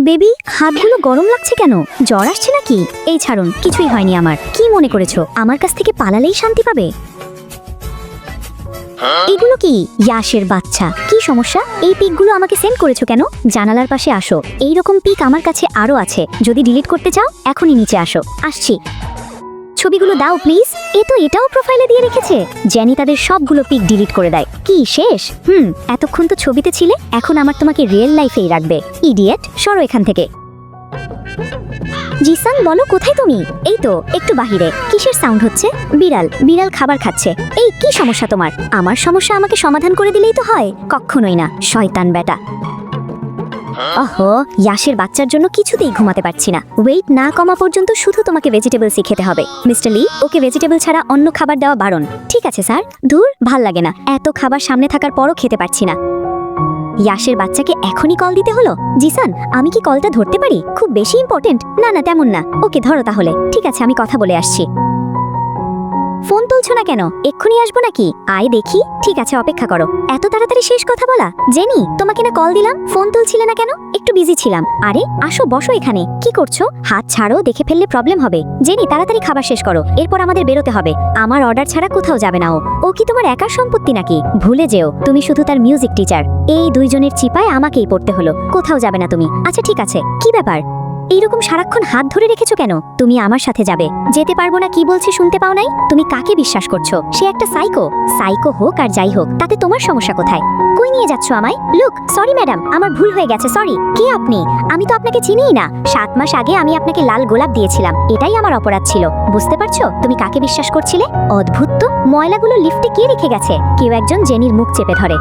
Baby, হাতগুলো গরম লাগছে কেন? জ্বর আসছে নাকি? এই ছাড়ুন, কিছুই হয়নি আমার। কি মনে করেছো আমার কাছ থেকে পালালেই শান্তি পাবে? এগুলো কি? ইয়াশের বাচ্চা, কি সমস্যা? এই পিকগুলো আমাকে সেন্ড করেছো কেন? জানালার পাশে আসো, এই রকম পিক আমার কাছে আরো আছে। যদি ডিলিট করতে চাও এখনই নিচে আসো। আসছি। ছবিগুলো দাও প্লিজ। এটাও প্রোফাইলে দিয়ে রেখেছে। জেনি তাদের সবগুলো পিক ডিলিট করে দেয়। কি শেষ? এতক্ষণ তো ছবিতে ছিলে, এখন আমার তোমাকে রিয়েল লাইফেই রাখবে। ইডিয়েট, সরো এখান থেকে। জিসান, বলো কোথায় তুমি? এই তো একটু বাহিরে। কিসের সাউন্ড হচ্ছে? বিড়াল। বিড়াল খাবার খাচ্ছে। এই কি সমস্যা তোমার? আমার সমস্যা আমাকে সমাধান করে দিলেই তো হয়। কখনোই না, শয়তান বেটা। ওহো, ইয়াশের বাচ্চার জন্য কিছুতেই ঘুমাতে পারছি না। ওয়েট না কমা পর্যন্ত শুধু তোমাকে ভেজিটেবলসই খেতে হবে। মিস্টার লি, ওকে ভেজিটেবল ছাড়া অন্য খাবার দেওয়া বারণ। ঠিক আছে স্যার। দূর, ভাল লাগে না, এত খাবার সামনে থাকার পরও খেতে পারছি না। ইয়াশের বাচ্চাকে এখনই কল দিতে হলো। জিসান, আমি কি কলটা ধরতে পারি? খুব বেশি ইম্পর্টেন্ট? না না, তেমন না। ওকে ধরো তাহলে। ঠিক আছে, আমি কথা বলে আসছি। ফোন তুলছো না কেন? এক্ষুনি আসবো নাকি? আয় দেখি। ঠিক আছে, অপেক্ষা করো। এত তাড়াতাড়ি শেষ কথা বলা? জেনি, তোমাকে না কল দিলাম, ফোন তুলছিলে না কেন? একটু বিজি ছিলাম। আরে আসো, বসো এখানে। কি করছো? হাত ছাড়ো, দেখে ফেললে প্রবলেম হবে। জেনি, তাড়াতাড়ি খাবার শেষ করো, এরপর আমাদের বেরোতে হবে। আমার অর্ডার ছাড়া কোথাও যাবে না ও। ও কি তোমার একার সম্পত্তি নাকি? ভুলে যেও, তুমি শুধু তার মিউজিক টিচার। এই দুইজনের চিপায় আমাকেই পড়তে হলো। কোথাও যাবে না তুমি। আচ্ছা ঠিক আছে, কি ব্যাপার? এইরকম সারাক্ষণ হাত ধরে রেখেছো কেন? তুমি আমার সাথে যাবে। যেতে পারবো না কি বলছে শুনতে পাও নাই? তুমি কাকে বিশ্বাস করছো? সে একটা সাইকো। সাইকো হোক আর যাই হোক, তাতে তোমার সমস্যা কোথায়? কই নিয়ে যাচ্ছ আমায়? লুক, সরি ম্যাডাম, আমার ভুল হয়ে গেছে। সরি। কে আপনি? আমি তো আপনাকে চিনিই না। 7 মাস আগে আমি আপনাকে লাল গোলাপ দিয়েছিলাম, এটাই আমার অপরাধ ছিল। বুঝতে পারছো তুমি কাকে বিশ্বাস করছিলে? অদ্ভুত তো, ময়লাগুলো লিফটে কে রেখে গেছে? কেউ একজন জেনির মুখ চেপে ধরে।